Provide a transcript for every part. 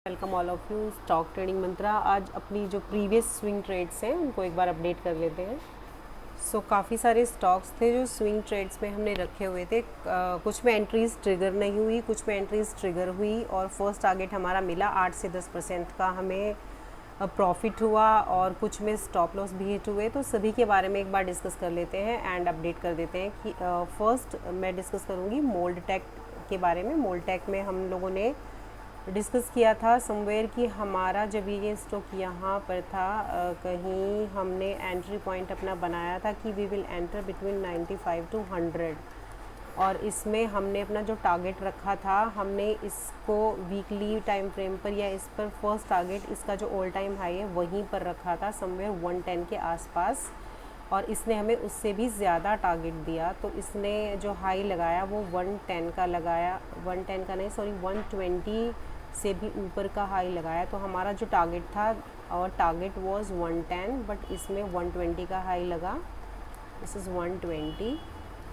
Welcome all of you Stock Trading Mantra. आज अपनी जो प्रीवियस स्विंग ट्रेड्स हैं उनको एक बार अपडेट कर लेते हैं। काफ़ी सारे स्टॉक्स थे जो स्विंग ट्रेड्स में हमने रखे हुए थे। कुछ में एंट्रीज ट्रिगर नहीं हुई, कुछ में एंट्रीज ट्रिगर हुई और फर्स्ट टारगेट हमारा मिला 8 से 10% का हमें प्रॉफिट हुआ और कुछ में स्टॉप लॉस भी हिट हुए। तो सभी के बारे में एक बार डिस्कस कर लेते हैं एंड अपडेट कर देते हैं कि फर्स्ट मैं डिस्कस करूँगी मोल्ड टेक के बारे में। मोल्ड टेक में हम लोगों ने डिस्कस किया था समवेयर कि हमारा जब ये स्टॉक यहाँ पर था कहीं हमने एंट्री पॉइंट अपना बनाया था कि we will enter between 95 to 100 और इसमें हमने अपना जो टारगेट रखा था हमने इसको वीकली टाइम फ्रेम पर या इस पर फर्स्ट टारगेट इसका जो ऑल टाइम हाई है वहीं पर रखा था समवेयर 110 के आसपास और इसने हमें उससे भी ज़्यादा टारगेट दिया। तो इसने जो हाई लगाया वो 110 का लगाया, 110 का नहीं सॉरी 120 से भी ऊपर का हाई लगाया। तो हमारा जो टारगेट था और टारगेट वाज 110 बट इसमें 120 का हाई लगा। This is 120।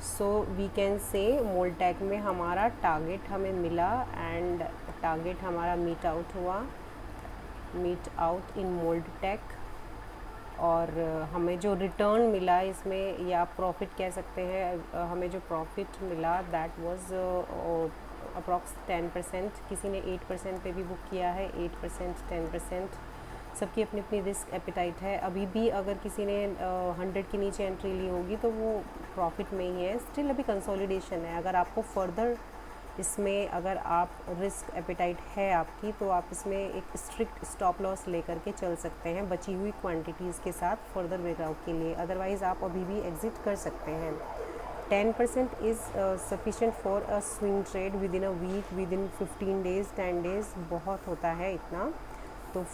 So we can say Mold Tek में हमारा टारगेट हमें मिला एंड टारगेट हमारा meet out in Mold Tek और हमें जो रिटर्न मिला इसमें या प्रॉफिट कह सकते हैं, हमें जो प्रॉफिट मिला दैट वाज अप्रॉक्स 10%। किसी ने 8% पे भी बुक किया है, 8% 10%। सबकी अपनी अपनी रिस्क एपिटाइट है। अभी भी अगर किसी ने 100 के नीचे एंट्री ली होगी तो वो प्रॉफिट में ही है। स्टिल अभी कंसोलिडेशन है। अगर आपको फर्दर इसमें अगर आप रिस्क एपिटाइट है आपकी तो आप इसमें एक स्ट्रिक्ट स्टॉप लॉस लेकर के चल सकते हैं बची हुई क्वांटिटीज़ के साथ फर्दर ब्रेकआउट के लिए। अदरवाइज़ आप अभी भी एग्जिट कर सकते हैं। 10% is sufficient for a swing trade within a week, within 15 days 10 days बहुत होता है इतना। तो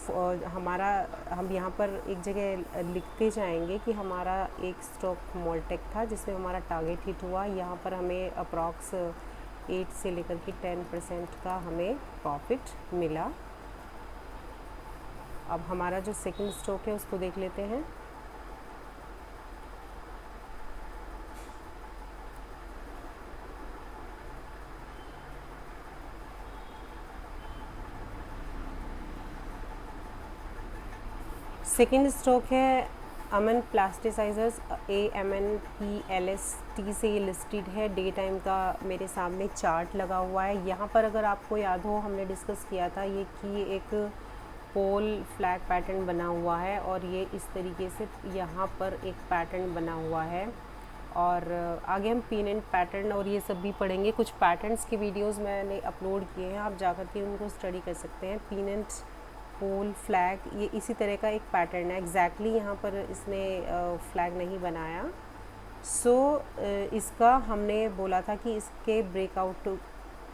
हमारा हम यहाँ पर एक जगह लिखते जाएंगे कि हमारा एक स्टॉक मोल्टेक था जिसमें हमारा टारगेट हिट हुआ। यहाँ पर हमें अप्रॉक्स 8 से लेकर के 10% का हमें प्रॉफिट मिला। अब हमारा जो सेकंड स्टॉक है उसको देख लेते हैं। सेकंड स्टॉक है अमन प्लास्टिसाइजर्स, AMNPLST से ये लिस्टेड है। डे टाइम का मेरे सामने चार्ट लगा हुआ है। यहाँ पर अगर आपको याद हो हमने डिस्कस किया था ये कि एक पोल फ्लैग पैटर्न बना हुआ है और ये इस तरीके से यहाँ पर एक पैटर्न बना हुआ है और आगे हम पिन पैटर्न और ये सब भी पढ़ेंगे। कुछ पैटर्न्स की वीडियोस मैंने अपलोड किए हैं, आप जाकर के उनको स्टडी कर सकते हैं। पिन पोल फ्लैग ये इसी तरह का एक पैटर्न है। एग्जैक्टली यहाँ पर इसने फ्लैग नहीं बनाया। इसका हमने बोला था कि इसके ब्रेकआउट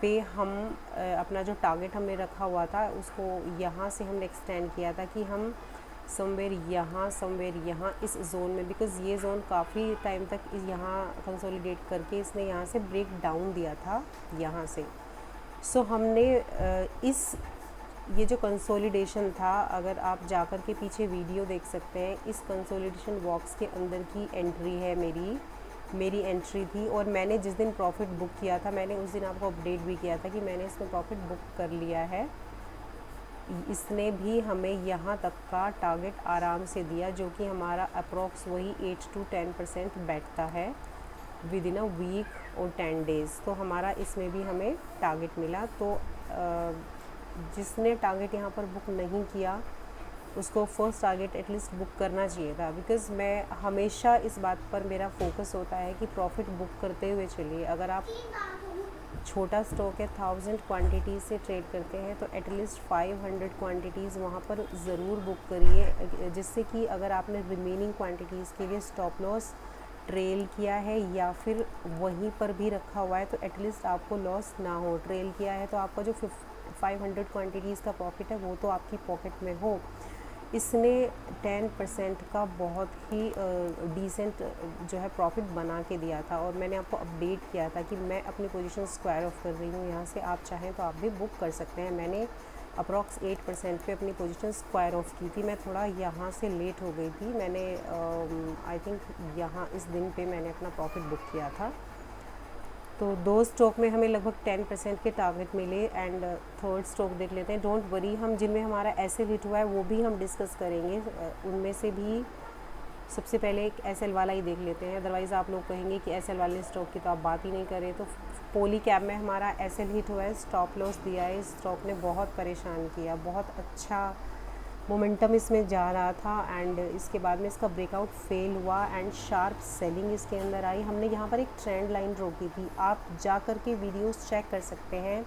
पे हम अपना जो टारगेट हमने रखा हुआ था उसको यहाँ से हमने एक्सटेंड किया था कि हम समवेयर यहाँ इस जोन में, बिकॉज़ ये जोन काफ़ी टाइम तक यहाँ कंसोलिडेट करके इसने यहाँ से ब्रेक डाउन दिया था यहाँ से। हमने ये जो कंसोलिडेशन था, अगर आप जाकर के पीछे वीडियो देख सकते हैं, इस कंसोलिडेशन बॉक्स के अंदर की एंट्री है मेरी एंट्री थी और मैंने जिस दिन प्रॉफिट बुक किया था मैंने उस दिन आपको अपडेट भी किया था कि मैंने इसमें प्रॉफिट बुक कर लिया है। इसने भी हमें यहाँ तक का टारगेट आराम से दिया जो कि हमारा अप्रॉक्स वही 8 to 10% बैठता है विद इन अ वीक और 10 डेज़। तो हमारा इसमें भी हमें टारगेट मिला। तो जिसने टारगेट यहाँ पर बुक नहीं किया उसको फर्स्ट टारगेट एटलीस्ट बुक करना चाहिए था, बिकॉज़ मैं हमेशा इस बात पर मेरा फोकस होता है कि प्रॉफिट बुक करते हुए चलिए। अगर आप छोटा स्टॉक है 1000 क्वांटिटीज़ से ट्रेड करते हैं तो एटलीस्ट 500 क्वांटिटीज़ वहाँ पर ज़रूर बुक करिए, जिससे कि अगर आपने रिमेनिंग क्वांटिटीज़ के लिए स्टॉप लॉस ट्रेल किया है या फिर वहीं पर भी रखा हुआ है तो एटलीस्ट आपको लॉस ना हो। ट्रेल किया है तो आपका जो 500 क्वांटिटीज़ का प्रॉफिट है वो तो आपकी पॉकेट में हो। इसने 10% का बहुत ही डिसेंट जो है प्रॉफिट बना के दिया था और मैंने आपको अपडेट किया था कि मैं अपनी पोजीशन स्क्वायर ऑफ कर रही हूँ। यहाँ से आप चाहें तो आप भी बुक कर सकते हैं। मैंने अप्रॉक्स 8% पे अपनी पोजीशन स्क्वायर ऑफ की थी। मैं थोड़ा यहाँ से लेट हो गई थी। मैंने आई थिंक यहाँ इस दिन पे मैंने अपना प्रॉफिट बुक किया था। तो 2 स्टॉक में हमें लगभग 10% के टारगेट मिले एंड थर्ड स्टॉक देख लेते हैं। डोंट वरी, हम जिनमें हमारा ऐसे हिट हुआ है वो भी हम डिस्कस करेंगे। उनमें से भी सबसे पहले एक एसएल वाला ही देख लेते हैं, अदरवाइज़ आप लोग कहेंगे कि एसएल वाले स्टॉक की तो आप बात ही नहीं करें। तो पोली कैब में हमारा एसएल हिट हुआ है, स्टॉप लॉस दिया है। इस स्टॉक ने बहुत परेशान किया, बहुत अच्छा मोमेंटम इसमें जा रहा था एंड इसके बाद में इसका ब्रेकआउट फेल हुआ एंड शार्प सेलिंग इसके अंदर आई। हमने यहाँ पर एक ट्रेंड लाइन रोकी थी, आप जा कर के वीडियोस चेक कर सकते हैं,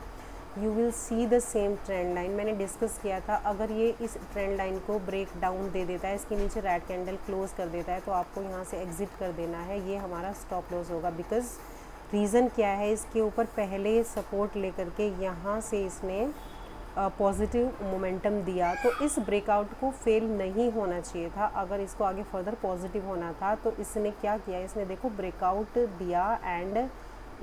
you will see the same trend line. मैंने डिस्कस किया था अगर ये इस ट्रेंड लाइन को ब्रेक डाउन दे देता है, इसके नीचे रेड कैंडल क्लोज कर देता है, तो आपको यहाँ से एग्जिट कर देना है, ये हमारा स्टॉप लॉस होगा। बिकॉज रीज़न क्या है, इसके ऊपर पहले सपोर्ट लेकर के यहाँ से इसने पॉजिटिव मोमेंटम दिया, तो इस ब्रेकआउट को फेल नहीं होना चाहिए था। अगर इसको आगे फर्दर पॉजिटिव होना था तो इसने क्या किया, इसने देखो ब्रेकआउट दिया एंड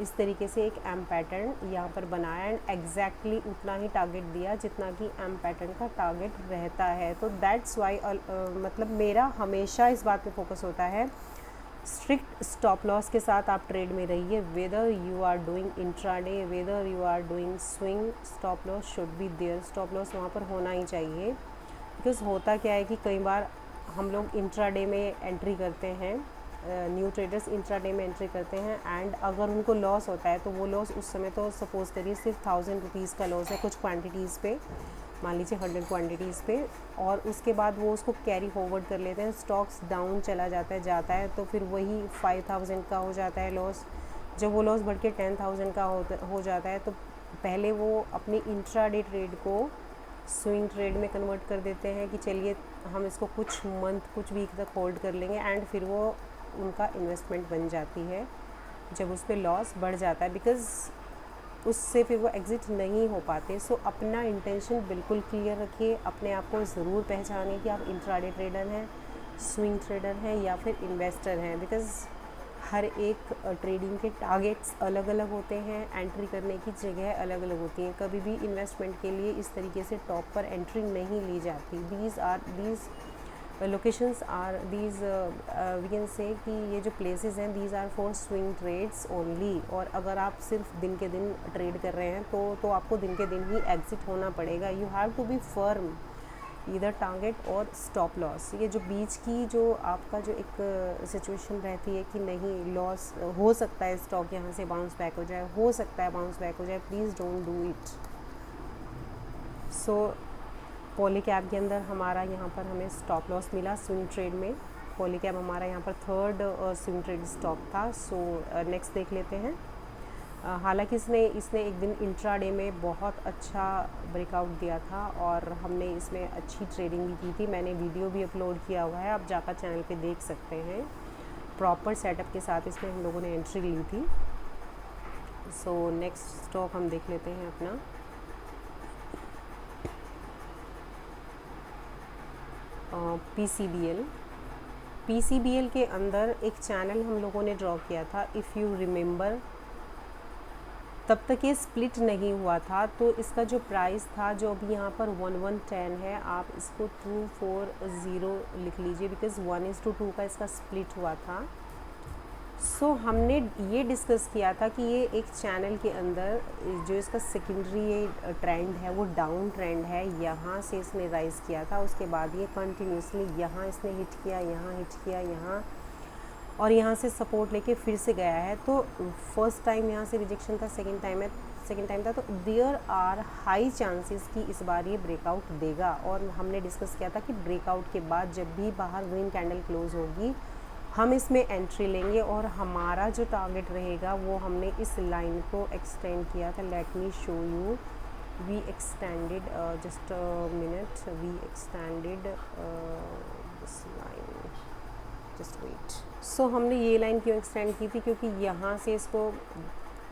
इस तरीके से एक एम पैटर्न यहाँ पर बनाया एंड एग्जैक्टली उतना ही टारगेट दिया जितना कि एम पैटर्न का टारगेट रहता है। तो दैट्स वाई मतलब मेरा हमेशा इस बात पे फोकस होता है, स्ट्रिक्ट स्टॉप लॉस के साथ आप ट्रेड में रहिए। Whether you are doing intraday, whether you are doing swing, stop loss should be there, stop loss वहाँ पर होना ही चाहिए। बिकॉज़ होता क्या है कि कई बार हम लोग इंट्राडे में एंट्री करते हैं, न्यू ट्रेडर्स इंट्राडे में एंट्री करते हैं एंड अगर उनको लॉस होता है तो वो लॉस उस समय तो सपोज़ करिए सिर्फ 1000 रुपीज़ का लॉस है कुछ क्वांटिटीज़ पे, मान लीजिए 100 क्वांटिटीज़ पे, और उसके बाद वो उसको कैरी फॉरवर्ड कर लेते हैं, स्टॉक्स डाउन चला जाता है तो फिर वही 5000 का हो जाता है लॉस। जब वो लॉस बढ़ के 10,000 का हो जाता है तो पहले वो अपनी इंट्राडे ट्रेड को स्विंग ट्रेड में कन्वर्ट कर देते हैं कि चलिए हम इसको कुछ मंथ कुछ वीक तक होल्ड कर लेंगे एंड फिर वो उनका इन्वेस्टमेंट बन जाती है जब उस पर लॉस बढ़ जाता है, बिकॉज़ उससे फिर वो एग्ज़िट नहीं हो पाते। सो अपना इंटेंशन बिल्कुल क्लियर रखिए, अपने आप को ज़रूर पहचानिए कि आप इंट्राडे ट्रेडर हैं, स्विंग ट्रेडर हैं या फिर इन्वेस्टर हैं। बिकॉज़ हर एक ट्रेडिंग के टारगेट्स अलग अलग होते हैं, एंट्री करने की जगह अलग अलग होती हैं। कभी भी इन्वेस्टमेंट के लिए इस तरीके से टॉप पर एंट्री नहीं ली जाती। These locations are these we can say कि ये जो प्लेसेस हैं these are for swing trades only. और अगर आप सिर्फ दिन के दिन ट्रेड कर रहे हैं तो आपको दिन के दिन ही एग्जिट होना पड़ेगा। You have to be firm इधर टारगेट और स्टॉप लॉस। ये जो बीच की जो आपका जो एक सिचुएशन रहती है कि नहीं लॉस हो सकता है, स्टॉक यहाँ से बाउंस बैक हो जाए, हो सकता है बाउंस बैक हो जाए, please don't do it. So poly cab के अंदर हमारा यहाँ पर हमें स्टॉप लॉस मिला स्विंग ट्रेड में। पॉली कैब हमारा यहाँ पर थर्ड स्विंग ट्रेड स्टॉक था। सो नेक्स्ट देख लेते हैं। हालांकि इसने एक दिन इंट्राडे में बहुत अच्छा ब्रेकआउट दिया था और हमने इसमें अच्छी ट्रेडिंग भी की थी। मैंने वीडियो भी अपलोड किया हुआ है, आप जाकर चैनल पे देख सकते हैं। प्रॉपर सेटअप के साथ इसमें हम लोगों ने एंट्री ली थी। सो नेक्स्ट स्टॉक हम देख लेते हैं अपना PCBL के अंदर एक चैनल हम लोगों ने ड्रॉ किया था, इफ़ यू रिमेंबर। तब तक ये स्प्लिट नहीं हुआ था, तो इसका जो प्राइस था जो अभी यहाँ पर 1110 है, आप इसको 240 लिख लीजिए, बिकॉज़ 1:2 का इसका स्प्लिट हुआ था। सो हमने ये डिस्कस किया था कि ये एक चैनल के अंदर जो इसका सेकेंडरी ट्रेंड है वो डाउन ट्रेंड है। यहाँ से इसने राइज़ किया था, उसके बाद ये कंटिन्यूसली यहाँ इसने हिट किया, यहाँ और यहाँ से सपोर्ट लेके फिर से गया है। तो फर्स्ट टाइम यहाँ से रिजेक्शन था, सेकेंड टाइम था, तो देयर आर हाई चांसेस कि इस बार ये ब्रेकआउट देगा। और हमने डिस्कस किया था कि ब्रेकआउट के बाद जब भी बाहर ग्रीन कैंडल क्लोज होगी हम इसमें एंट्री लेंगे और हमारा जो टारगेट रहेगा वो हमने इस लाइन को एक्सटेंड किया था। Let me show you, we extended just minute, we extended this line, just wait. So हमने ये लाइन क्यों एक्सटेंड की थी, क्योंकि यहाँ से इसको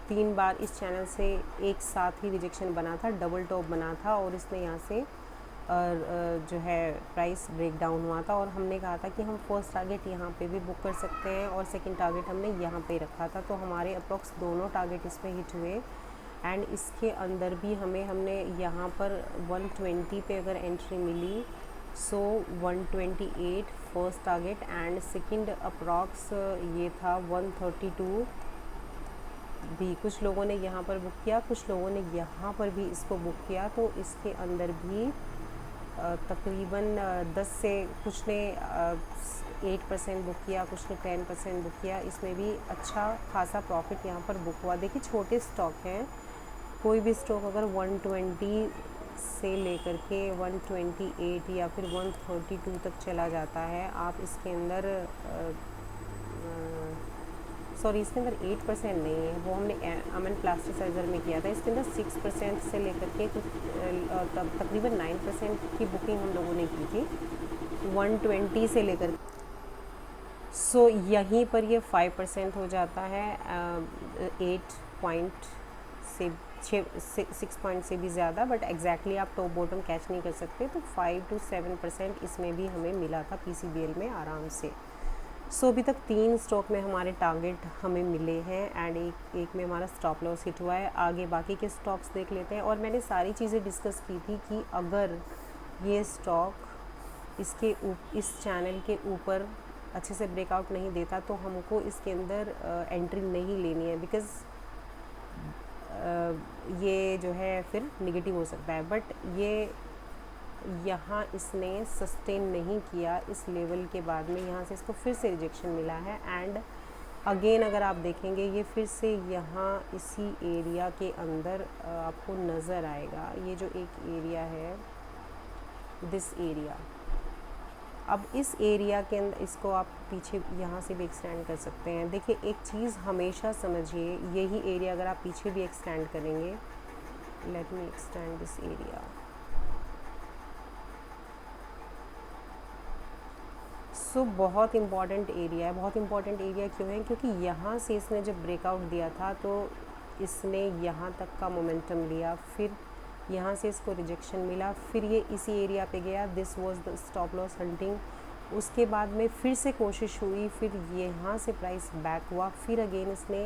3 बार इस चैनल से एक साथ ही रिजेक्शन बना था, डबल टॉप बना था और इसने यहाँ से जो है प्राइस ब्रेक डाउन हुआ था। और हमने कहा था कि हम फर्स्ट टारगेट यहाँ पे भी बुक कर सकते हैं और सेकंड टारगेट हमने यहाँ पे रखा था। तो हमारे अप्रॉक्स दोनों टारगेट इस पे हिट हुए एंड इसके अंदर भी हमने यहाँ पर 120 पे अगर एंट्री मिली, so 128 first target and second approx ये था 132 भी, कुछ लोगों ने यहाँ पर बुक किया, कुछ लोगों ने यहाँ पर भी इसको बुक किया। तो इसके अंदर भी तकरीबन 10 से कुछ ने 8% बुक किया, कुछ ने 10% बुक किया। इसमें भी अच्छा खासा प्रॉफिट यहाँ पर बुक हुआ। देखिए छोटे स्टॉक हैं, कोई भी स्टॉक अगर 120 से लेकर के 128 या फिर 132 तक चला जाता है, आप इसके अंदर सॉरी इसके अंदर 8% नहीं है, वो हमने अमन प्लास्टिसाइज़र में किया था। इसके अंदर 6% से लेकर के तकरीबन 9% की बुकिंग हम लोगों ने की थी 120 से लेकर। सो यहीं पर ये 5% हो जाता है, 8 पॉइंट से 6 पॉइंट से भी ज़्यादा, बट एग्जैक्टली आप टॉप बॉटम कैच नहीं कर सकते। तो 5 to 7% इसमें भी हमें मिला था PCBL में आराम से। सो अभी तक 3 स्टॉक में हमारे टारगेट हमें मिले हैं एंड एक में हमारा स्टॉप लॉस हिट हुआ है। आगे बाकी के स्टॉक्स देख लेते हैं। और मैंने सारी चीज़ें डिस्कस की थी कि अगर ये स्टॉक इस चैनल के ऊपर अच्छे से ब्रेकआउट नहीं देता तो हमको इसके अंदर एंट्री नहीं लेनी है, बिकॉज़ ये जो है फिर निगेटिव हो सकता है। बट ये यहाँ इसने सस्टेन नहीं किया इस लेवल के बाद में, यहाँ से इसको फिर से रिजेक्शन मिला है। एंड अगेन अगर आप देखेंगे ये फिर से यहाँ इसी एरिया के अंदर आपको नज़र आएगा, ये जो एक एरिया है, दिस एरिया। अब इस एरिया के अंदर इसको आप पीछे यहाँ से भी एक्सटेंड कर सकते हैं। देखिए एक चीज़ हमेशा समझिए, यही एरिया अगर आप पीछे भी एक्सटेंड करेंगे, let me extend this area. So बहुत इम्पॉर्टेंट एरिया है। बहुत इम्पॉर्टेंट एरिया क्यों है? क्योंकि यहाँ से इसने जब ब्रेकआउट दिया था तो इसने यहाँ तक का मोमेंटम लिया, फिर यहाँ से इसको रिजेक्शन मिला, फिर ये इसी एरिया पे गया, this was the stop loss hunting. उसके बाद में फिर से कोशिश हुई, फिर यहाँ से प्राइस बैक हुआ, फिर अगेन इसने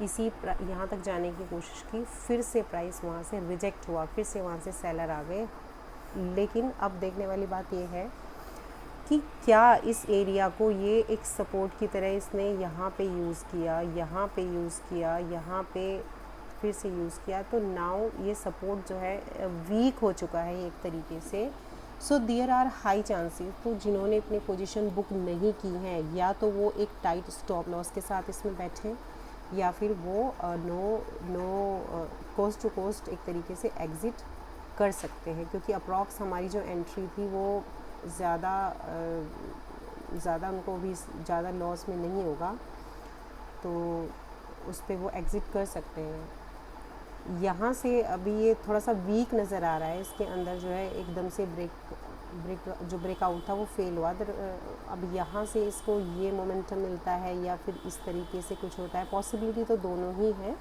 इसी यहाँ तक जाने की कोशिश की, फिर से प्राइस वहाँ से रिजेक्ट हुआ, फिर से वहाँ से सेलर आ गए। लेकिन अब देखने वाली बात ये है कि क्या इस एरिया को ये एक सपोर्ट की तरह इसने यहाँ पे यूज़ किया, यहाँ पे यूज़ किया, यहाँ पे फिर से यूज़ किया, तो नाउ ये सपोर्ट जो है वीक हो चुका है एक तरीके से। So there are high chances, तो जिन्होंने अपनी पोजीशन बुक नहीं की हैं, या तो वो एक टाइट स्टॉप लॉस के साथ इसमें बैठे, या फिर वो नो कोस्ट टू कोस्ट एक तरीके से एग्ज़िट कर सकते हैं, क्योंकि अप्रॉक्स हमारी जो एंट्री थी वो ज़्यादा उनको भी ज़्यादा लॉस में नहीं होगा, तो उस पर वो एग्ज़िट कर सकते हैं। यहाँ से अभी ये थोड़ा सा वीक नज़र आ रहा है, इसके अंदर जो है एकदम से ब्रेकआउट था वो फेल हुआ। अब यहाँ से इसको ये मोमेंटम मिलता है या फिर इस तरीके से कुछ होता है, पॉसिबिलिटी तो दोनों ही है।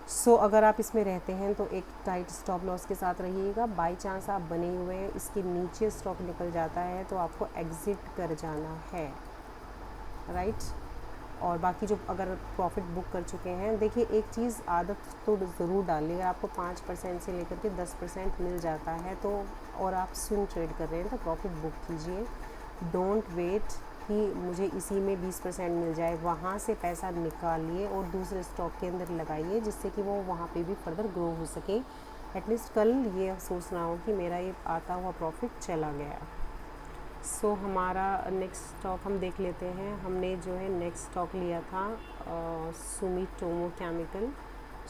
सो अगर आप इसमें रहते हैं तो एक टाइट स्टॉप लॉस के साथ रहिएगा। बाय चांस आप बने हुए हैं, इसके नीचे स्टॉक निकल जाता है तो आपको एग्ज़िट कर जाना है, राइट। और बाकी जो अगर प्रॉफिट बुक कर चुके हैं, देखिए एक चीज़ आदत तो ज़रूर डालिए। अगर आपको 5% से लेकर के 10% मिल जाता है तो, और आप स्विंग ट्रेड कर रहे हैं, तो प्रॉफिट बुक कीजिए। डोंट वेट कि मुझे इसी में 20% मिल जाए, वहाँ से पैसा निकालिए और दूसरे स्टॉक के अंदर लगाइए, जिससे कि वो वहाँ पे भी फर्दर ग्रो हो सके। एटलीस्ट कल ये सोचना हो कि मेरा ये आता हुआ प्रॉफिट चला गया। सो हमारा नेक्स्ट स्टॉक हम देख लेते हैं। हमने जो है नेक्स्ट स्टॉक लिया था सुमिटोमो केमिकल।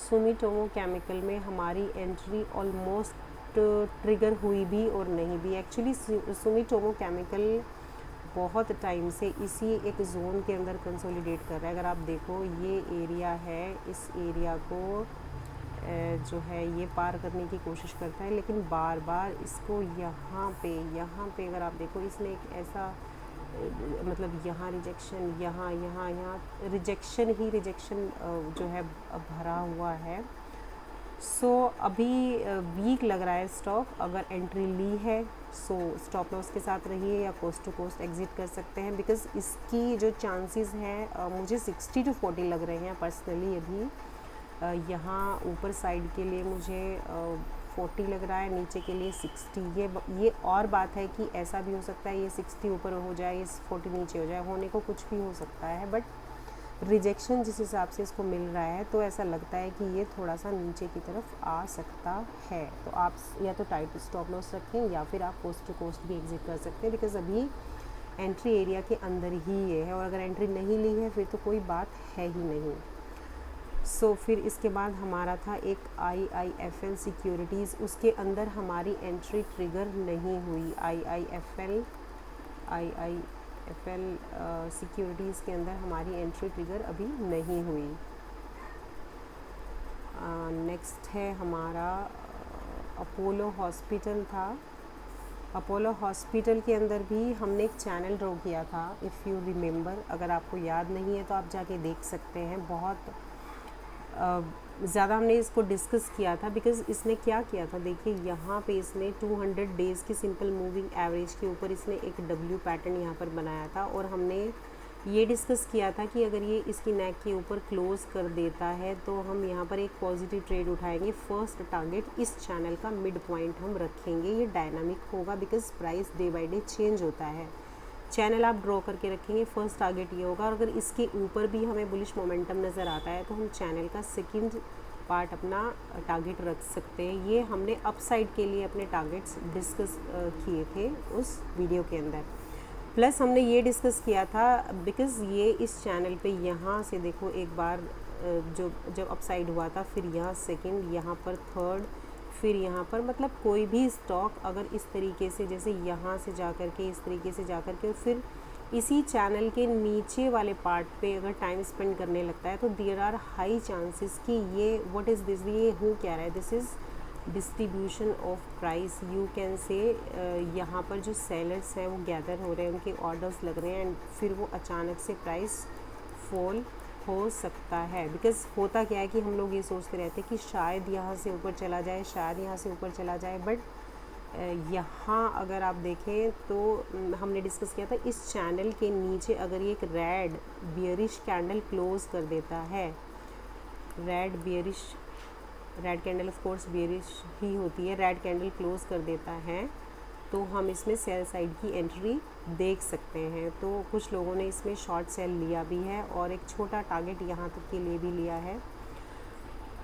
सुमिटोमो केमिकल में हमारी एंट्री ऑलमोस्ट ट्रिगर हुई भी और नहीं भी। एक्चुअली सुमिटोमो केमिकल बहुत टाइम से इसी एक जोन के अंदर कंसोलिडेट कर रहा है। अगर आप देखो ये एरिया है, इस एरिया को जो है ये पार करने की कोशिश करता है, लेकिन बार बार इसको यहाँ पे अगर आप देखो, इसने एक ऐसा मतलब यहाँ रिजेक्शन, यहाँ रिजेक्शन जो है भरा हुआ है। सो अभी वीक लग रहा है स्टॉक। अगर एंट्री ली है सो स्टॉप लॉस के साथ रहिए या कोस्ट टू कोस्ट एग्ज़िट कर सकते हैं, बिकॉज़ इसकी जो चांसेस हैं मुझे 60 to 40 लग रहे हैं पर्सनली। अभी यहाँ ऊपर साइड के लिए मुझे 40 लग रहा है, नीचे के लिए 60। ये और बात है कि ऐसा भी हो सकता है ये 60 ऊपर हो जाए, ये 40 नीचे हो जाए, होने को कुछ भी हो सकता है। बट रिजेक्शन जिस हिसाब से इसको मिल रहा है तो ऐसा लगता है कि ये थोड़ा सा नीचे की तरफ आ सकता है। तो आप या तो टाइट स्टॉप लॉस रखें या फिर आप कोस्ट टू कोस्ट भी एग्जिट कर सकते हैं, बिकॉज अभी एंट्री एरिया के अंदर ही ये है, और अगर एंट्री नहीं ली है फिर तो कोई बात है ही नहीं। सो फिर इसके बाद हमारा था एक IIFL सिक्योरिटीज़, उसके अंदर हमारी एंट्री ट्रिगर नहीं हुई। IIFL सिक्योरिटीज़ के अंदर हमारी एंट्री ट्रिगर अभी नहीं हुई। नेक्स्ट है हमारा अपोलो हॉस्पिटल था। अपोलो हॉस्पिटल के अंदर भी हमने एक चैनल ड्रॉ किया था, इफ़ यू रिमेंबर। अगर आपको याद नहीं है तो आप जाके देख सकते हैं। बहुत ज़्यादा हमने इसको डिस्कस किया था, बिकॉज़ इसने क्या किया था, देखिए यहाँ पे इसने 200 डेज़ की सिंपल मूविंग एवरेज के ऊपर इसने एक W पैटर्न यहाँ पर बनाया था, और हमने ये डिस्कस किया था कि अगर ये इसकी नेक के ऊपर क्लोज़ कर देता है तो हम यहाँ पर एक पॉजिटिव ट्रेड उठाएंगे। फर्स्ट टारगेट इस चैनल का मिड पॉइंट हम रखेंगे। ये डायनामिक होगा because price day by day change होता है। चैनल आप ड्रॉ करके रखेंगे, फर्स्ट टारगेट ये होगा। और अगर इसके ऊपर भी हमें बुलिश मोमेंटम नज़र आता है तो हम चैनल का सेकंड पार्ट अपना टारगेट रख सकते हैं। ये हमने अपसाइड के लिए अपने टारगेट्स डिस्कस किए थे उस वीडियो के अंदर। प्लस हमने ये डिस्कस किया था बिकॉज़ ये इस चैनल पे यहाँ से देखो एक बार जब अपसाइड हुआ था, फिर यहाँ सेकंड, यहाँ पर थर्ड, फिर यहाँ पर, मतलब कोई भी स्टॉक अगर इस तरीके से जैसे यहाँ से जा कर के इस तरीके से जा कर के फिर इसी चैनल के नीचे वाले पार्ट पे अगर टाइम स्पेंड करने लगता है तो देयर आर हाई चांसेस कि ये व्हाट इज़ दिस, ये हो क्या रहा है, this is distribution of price you can say. यहाँ पर जो सेलर्स हैं वो गैदर हो रहे हैं, उनके ऑर्डर्स लग रहे हैं, एंड फिर वो अचानक से प्राइस फॉल हो सकता है। बिकॉज़ होता क्या है कि हम लोग ये सोचते रहते हैं कि शायद यहाँ से ऊपर चला जाए, शायद यहाँ से ऊपर चला जाए, बट यहाँ अगर आप देखें तो हमने डिस्कस किया था इस चैनल के नीचे अगर ये एक रेड बियरिश कैंडल क्लोज कर देता है, red candle of course bearish ही होती है, रेड कैंडल क्लोज कर देता है तो हम इसमें सेल साइड की एंट्री देख सकते हैं। तो कुछ लोगों ने इसमें शॉर्ट सेल लिया भी है और एक छोटा टारगेट यहाँ तक के लिए भी लिया है।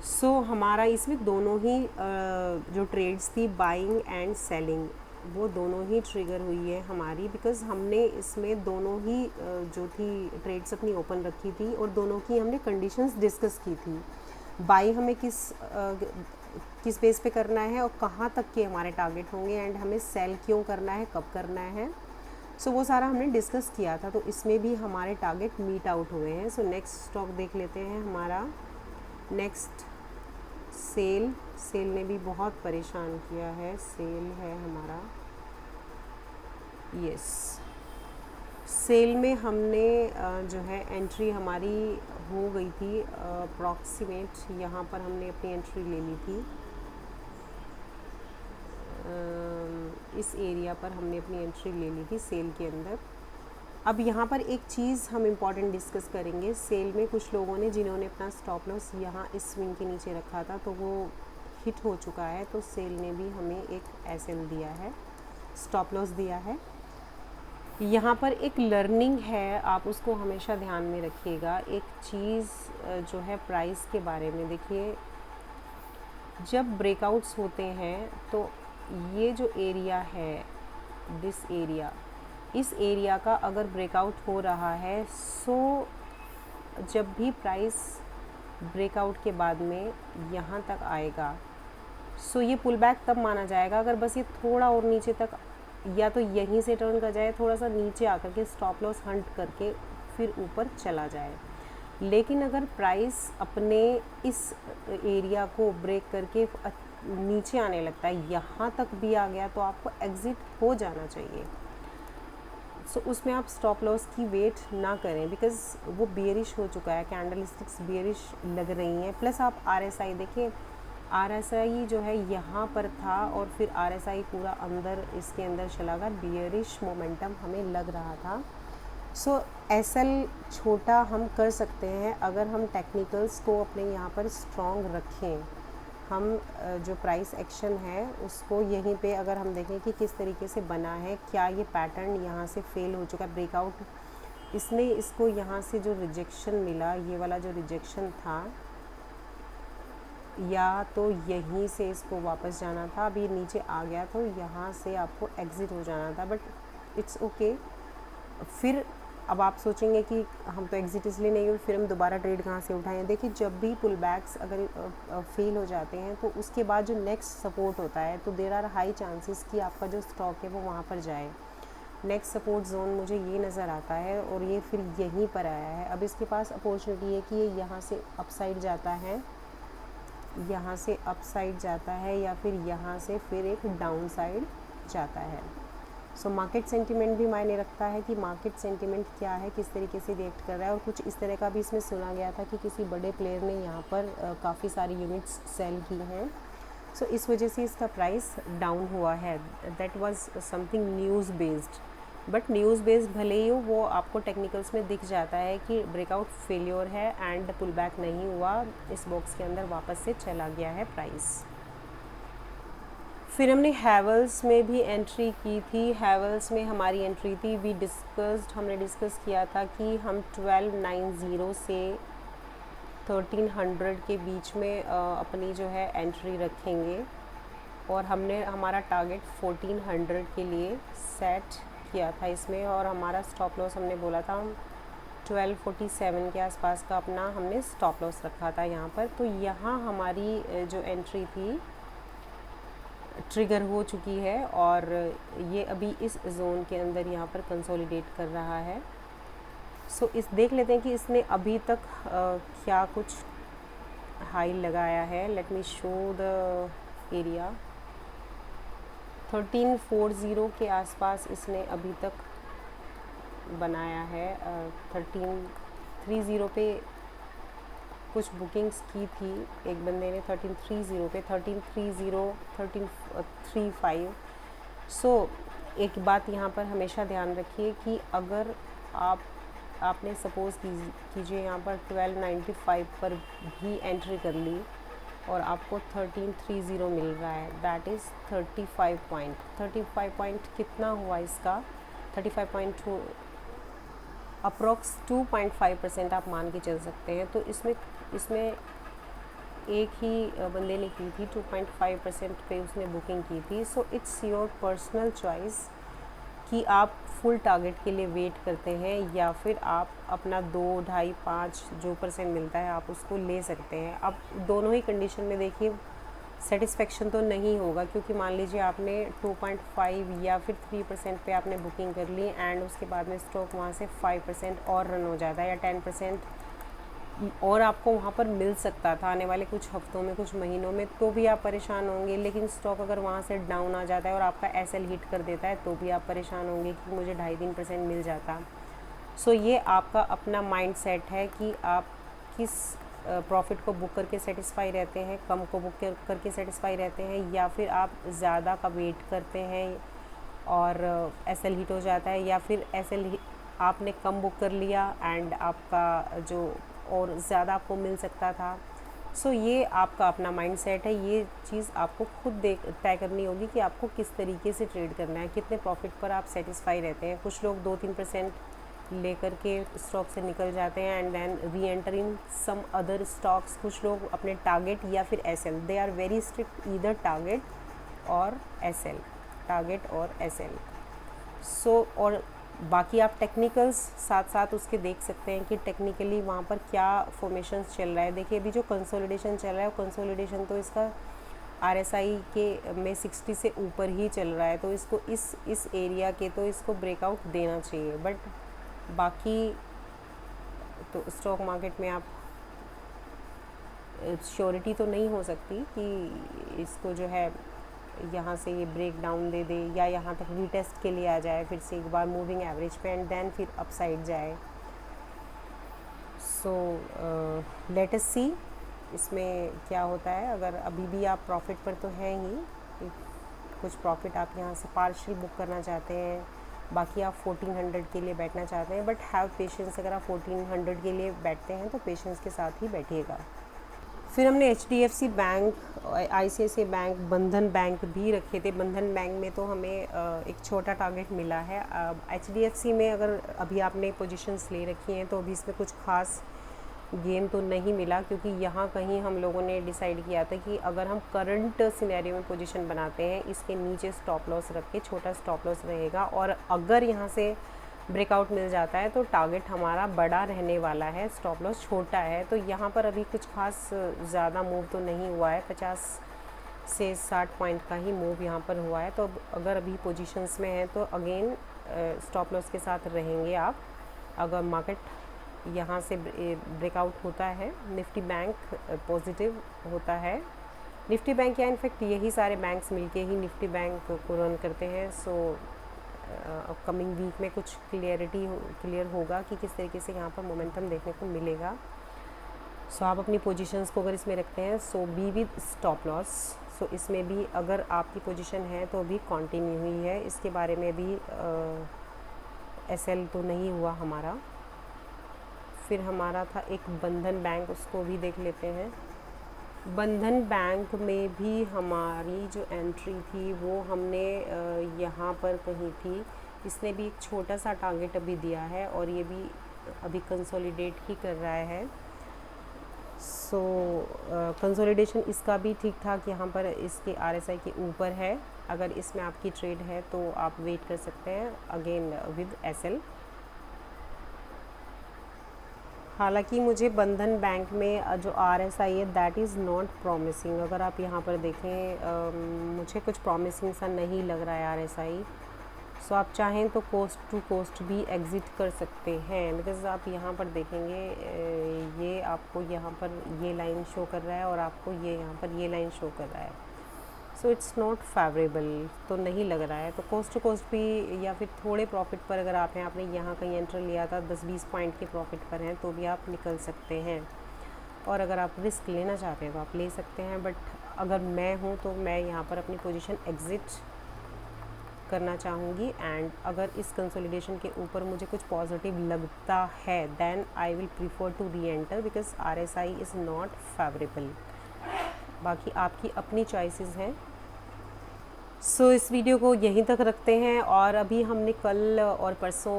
सो हमारा इसमें दोनों ही जो ट्रेड्स थी बाइंग एंड सेलिंग, वो दोनों ही ट्रिगर हुई है हमारी, बिकॉज़ हमने इसमें दोनों ही जो थी ट्रेड्स अपनी ओपन रखी थी और दोनों की हमने कंडीशंस डिस्कस की थी। बाई हमें किस बेस पे करना है और कहाँ तक के हमारे टारगेट होंगे, एंड हमें सेल क्यों करना है, कब करना है, सो वो सारा हमने डिस्कस किया था। तो इसमें भी हमारे टारगेट मीट आउट हुए हैं। सो नेक्स्ट स्टॉक देख लेते हैं हमारा। नेक्स्ट सेल ने भी बहुत परेशान किया है। सेल है हमारा, यस, सेल में हमने जो है एंट्री हमारी हो गई थी अप्रॉक्सीमेट, यहाँ पर हमने अपनी एंट्री ले ली थी, इस एरिया पर हमने अपनी एंट्री ले ली थी सेल के अंदर। अब यहाँ पर एक चीज़ हम इम्पॉर्टेंट डिस्कस करेंगे। सेल में कुछ लोगों ने जिन्होंने अपना स्टॉप लॉस यहाँ इस स्विंग के नीचे रखा था तो वो हिट हो चुका है, तो सेल ने भी हमें एक SL दिया है, स्टॉप लॉस दिया है। यहाँ पर एक लर्निंग है, आप उसको हमेशा ध्यान में रखिएगा। एक चीज़ जो है प्राइस के बारे में, देखिए जब ब्रेकआउट्स होते हैं तो ये जो एरिया है, दिस एरिया, इस एरिया का अगर ब्रेकआउट हो रहा है, सो जब भी प्राइस ब्रेकआउट के बाद में यहाँ तक आएगा, सो ये पुल बैक तब माना जाएगा अगर बस ये थोड़ा और नीचे तक, या तो यहीं से टर्न कर जाए, थोड़ा सा नीचे आकर के स्टॉप लॉस हंट करके फिर ऊपर चला जाए। लेकिन अगर प्राइस अपने इस एरिया को ब्रेक करके नीचे आने लगता है, यहाँ तक भी आ गया, तो आपको एग्ज़िट हो जाना चाहिए। सो उसमें आप स्टॉप लॉस की वेट ना करें, बिकॉज़ वो बियरिश हो चुका है, कैंडल स्टिक्स बियरिश लग रही हैं। प्लस आप RSI देखिए, RSI जो है यहाँ पर था और फिर RSI पूरा अंदर इसके अंदर चला गया, बियरिश मोमेंटम हमें लग रहा था। सो SL छोटा हम कर सकते हैं अगर हम टेक्निकल्स को अपने यहाँ पर स्ट्रॉन्ग रखें। हम जो प्राइस एक्शन है उसको यहीं पे अगर हम देखें कि किस तरीके से बना है, क्या ये पैटर्न यहाँ से फेल हो चुका है, ब्रेकआउट इसने इसको यहाँ से जो रिजेक्शन मिला, ये वाला जो रिजेक्शन था, या तो यहीं से इसको वापस जाना था, अब ये नीचे आ गया तो यहाँ से आपको एग्ज़िट हो जाना था, बट इट्स ओके। फिर अब आप सोचेंगे कि हम तो एग्ज़िट इसलिए नहीं हुए, फिर हम दोबारा ट्रेड कहाँ से उठाएं। देखिए, जब भी पुल बैक्स अगर फेल हो जाते हैं तो उसके बाद जो नेक्स्ट सपोर्ट होता है, तो देर आर हाई चांसेस कि आपका जो स्टॉक है वो वहाँ पर जाए। नेक्स्ट सपोर्ट जोन मुझे ये नज़र आता है और ये फिर यहीं पर आया है। अब इसके पास अपॉर्चुनिटी है कि ये यहाँ से अपसाइड जाता है, यहाँ से अपसाइड जाता है, या फिर यहाँ से फिर एक डाउन साइड जाता है। सो मार्केट सेंटिमेंट भी मायने रखता है कि मार्केट सेंटिमेंट क्या है, किस तरीके से रिएक्ट कर रहा है। और कुछ इस तरह का भी इसमें सुना गया था कि किसी बड़े प्लेयर ने यहाँ पर काफ़ी सारी यूनिट्स सेल की हैं, सो इस वजह से इसका प्राइस डाउन हुआ है। That was something news based, but news based भले ही हो, वो आपको टेक्निकल्स में दिख जाता है कि ब्रेकआउट फेलियर है एंड पुल बैक नहीं हुआ, इस बॉक्स के अंदर वापस से चला गया है प्राइस। फिर हमने हैवेल्स में भी एंट्री की थी। हैवेल्स में हमारी एंट्री थी, हमने डिस्कस किया था कि हम 1290 से 1300 के बीच में अपनी जो है एंट्री रखेंगे, और हमने हमारा टारगेट 1400 के लिए सेट किया था इसमें, और हमारा स्टॉप लॉस हमने बोला था हम 1247 के आसपास का अपना हमने स्टॉप लॉस रखा था यहाँ पर। तो यहाँ हमारी जो एंट्री थी ट्रिगर हो चुकी है, और ये अभी इस जोन के अंदर यहाँ पर कंसोलिडेट कर रहा है। सो इस देख लेते हैं कि इसने अभी तक क्या कुछ हाई लगाया है। Late me show the area. 1340 के आसपास इसने अभी तक बनाया है। 1330 पे कुछ बुकिंग्स की थी एक बंदे ने, 1330 पे, 1330, 1335। सो एक बात यहाँ पर हमेशा ध्यान रखिए कि अगर आपने सपोज़ कीजिए यहाँ पर 1295 पर भी एंट्री कर ली और आपको 1330 मिल रहा है, दैट इज़ 35 पॉइंट। 35 पॉइंट कितना हुआ इसका? 35.2 अप्रॉक्स 2.5% आप मान के चल सकते हैं। तो इसमें एक ही बंदे ने की थी, 2.5% पे उसने बुकिंग की थी। So it's your personal choice कि आप फुल टारगेट के लिए वेट करते हैं, या फिर आप अपना 2, 2.5, 5 जो % मिलता है आप उसको ले सकते हैं। अब दोनों ही कंडीशन में देखिए सेटिस्फेक्शन तो नहीं होगा, क्योंकि मान लीजिए आपने 2.5 या फिर 3% पे आपने बुकिंग कर ली, एंड उसके बाद में स्टॉक वहाँ से 5% और रन हो जाता है, या 10% और आपको वहाँ पर मिल सकता था आने वाले कुछ हफ्तों में, कुछ महीनों में, तो भी आप परेशान होंगे। लेकिन स्टॉक अगर वहाँ से डाउन आ जाता है और आपका एसएल हिट कर देता है, तो भी आप परेशान होंगे कि मुझे 2.5-3% मिल जाता। सो ये आपका अपना माइंड सेट है कि आप किस प्रॉफिट को बुक करके सेटिस्फाई रहते हैं, कम को बुक करके सेटिस्फाई रहते हैं, या फिर आप ज़्यादा का वेट करते हैं और एसएल हिट हो जाता है, या फिर एसएल आपने कम बुक कर लिया एंड आपका जो और ज़्यादा आपको मिल सकता था। सो ये आपका अपना माइंड सेट है। ये चीज़ आपको खुद तय करनी होगी कि आपको किस तरीके से ट्रेड करना है, कितने प्रॉफिट पर आप सेटिस्फाई रहते हैं। कुछ लोग 2-3% लेकर के स्टॉक से निकल जाते हैं and then re enter in some other stocks. कुछ लोग अपने टारगेट या फिर SL, they are very strict, either target और एसएल, टारगेट और एसएल। सो और बाकी आप टेक्निकल्स साथ साथ उसके देख सकते हैं कि टेक्निकली वहाँ पर क्या फॉर्मेशंस चल रहा है। देखिए अभी जो कंसोलिडेशन चल रहा है, कंसोलिडेशन तो इसका आरएसआई के में 60 से ऊपर ही चल रहा है, तो इसको इस एरिया के तो इसको ब्रेकआउट देना चाहिए। बट बाकी तो स्टॉक मार्केट में आप श्योरिटी तो नहीं हो सकती कि इसको जो है यहाँ से ये ब्रेक डाउन दे दे, या यहाँ तक रीटेस्ट के लिए आ जाए फिर से एक बार मूविंग एवरेज पे, एंड देन फिर अपसाइड जाए। सो लेट अस सी इसमें क्या होता है। अगर अभी भी आप प्रॉफिट पर तो हैं ही, कुछ प्रॉफिट आप यहाँ से पार्शियल बुक करना चाहते हैं, बाकी आप 1400 के लिए बैठना चाहते हैं, बट हैव पेशेंस। अगर आप 1400 के लिए बैठते हैं तो पेशेंस के साथ ही बैठिएगा। फिर हमने HDFC बैंक, ICICI बैंक, बंधन बैंक भी रखे थे। बंधन बैंक में तो हमें एक छोटा टारगेट मिला है। HDFC में अगर अभी आपने पोजीशंस ले रखी हैं तो अभी इसमें कुछ खास गेन तो नहीं मिला, क्योंकि यहाँ कहीं हम लोगों ने डिसाइड किया था कि अगर हम करंट सिनेरियो में पोजीशन बनाते हैं, इसके नीचे स्टॉप लॉस रख के, छोटा स्टॉप लॉस रहेगा, और अगर यहाँ से ब्रेकआउट मिल जाता है तो टारगेट हमारा बड़ा रहने वाला है, स्टॉप लॉस छोटा है। तो यहाँ पर अभी कुछ खास ज़्यादा मूव तो नहीं हुआ है, 50 से 60 पॉइंट का ही मूव यहाँ पर हुआ है। तो अगर अभी पोजीशंस में है तो अगेन स्टॉप लॉस के साथ रहेंगे आप। अगर मार्केट यहाँ से ब्रेकआउट होता है, निफ्टी बैंक पॉजिटिव होता है, निफ्टी बैंक या इनफैक्ट यही सारे बैंक्स मिलके ही निफ्टी बैंक को रन करते हैं। सो अपकमिंग वीक में कुछ क्लियर होगा कि किस तरीके से यहाँ पर मोमेंटम देखने को मिलेगा। सो आप अपनी पोजीशंस को अगर इसमें रखते हैं, सो बी विद स्टॉप लॉस। सो इसमें भी अगर आपकी पोजीशन है तो अभी कंटिन्यू हुई है, इसके बारे में भी SL तो नहीं हुआ हमारा। फिर हमारा था एक बंधन बैंक, उसको भी देख लेते हैं। बंधन बैंक में भी हमारी जो एंट्री थी वो हमने यहाँ पर कहीं थी। इसने भी एक छोटा सा टारगेट अभी दिया है और ये भी अभी कंसोलिडेट ही कर रहा है। सो कंसोलिडेशन इसका भी ठीक ठाक यहाँ पर इसके RSI के ऊपर है। अगर इसमें आपकी ट्रेड है तो आप वेट कर सकते हैं अगेन विद SL। हालांकि मुझे बंधन बैंक में जो RSI है दैट इज़ नॉट प्रॉमिसिंग। अगर आप यहाँ पर देखें, मुझे कुछ प्रॉमिसिंग सा नहीं लग रहा है RSI। सो आप चाहें तो कोस्ट टू कोस्ट भी एग्ज़िट कर सकते हैं, बिकॉज़ आप यहाँ पर देखेंगे ये आपको यहाँ पर ये लाइन शो कर रहा है और आपको ये यहाँ पर ये लाइन शो कर रहा है। सो इट्स नॉट फेवरेबल, तो नहीं लग रहा है। तो कोस्ट टू कोस्ट भी या फिर थोड़े प्रॉफिट पर अगर आप हैं, आपने यहाँ कहीं एंटर लिया था 10-20 पॉइंट के प्रॉफिट पर हैं, तो भी आप निकल सकते हैं। और अगर आप रिस्क लेना चाहते हैं तो आप ले सकते हैं, बट अगर मैं हूँ तो मैं यहाँ पर अपनी पोजीशन एग्ज़िट करना चाहूँगी। एंड अगर इस कंसोलिडेशन के ऊपर मुझे कुछ पॉजिटिव लगता है then I will prefer to re enter, because RSI is not favourable. बाकी आपकी अपनी चॉइसेस हैं। सो इस वीडियो को यहीं तक रखते हैं। और अभी हमने कल और परसों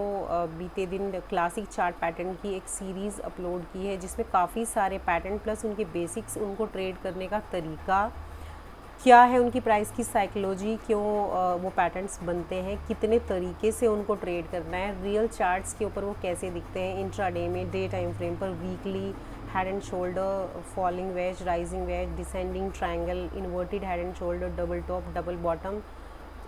बीते दिन क्लासिक चार्ट पैटर्न की एक सीरीज़ अपलोड की है, जिसमें काफ़ी सारे पैटर्न प्लस उनके बेसिक्स, उनको ट्रेड करने का तरीका क्या है, उनकी प्राइस की साइकोलॉजी, क्यों वो पैटर्न्स बनते हैं, कितने तरीके से उनको ट्रेड करना है, रियल चार्ट्स के ऊपर वो कैसे दिखते हैं, इंट्राडे में, डे टाइम फ्रेम पर, weekly, head and shoulder, falling veg, rising veg, descending triangle, inverted head and shoulder, double top, double bottom.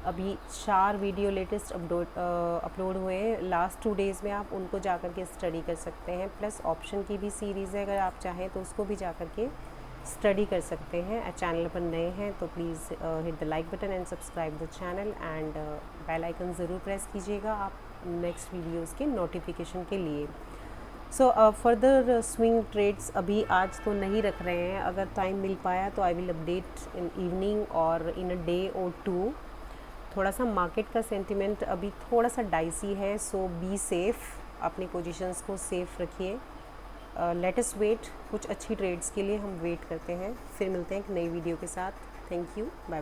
अभी 4 वीडियो लेटेस्ट अपलोड हुए हैं लास्ट 2 डेज़ में, आप उनको जाकर के स्टडी कर सकते हैं। प्लस ऑप्शन की भी सीरीज़ है, अगर आप चाहें तो उसको भी जाकर के स्टडी कर सकते हैं। चैनल पर नए हैं तो please hit the like button and subscribe the channel, and bell icon ज़रूर प्रेस कीजिएगा आप नेक्स्ट वीडियोज़ के नोटिफिकेशन के लिए। सो फर्दर स्विंग ट्रेड्स अभी आज तो नहीं रख रहे हैं, अगर टाइम मिल पाया तो I will update in evening और इन अ डे और 2। थोड़ा सा मार्केट का सेंटिमेंट अभी थोड़ा सा डाइसी है, सो बी सेफ़, अपनी पोजीशंस को सेफ़ रखिए। लेट अस वेट, कुछ अच्छी ट्रेड्स के लिए हम वेट करते हैं। फिर मिलते हैं एक नई वीडियो के साथ। Thank you, bye.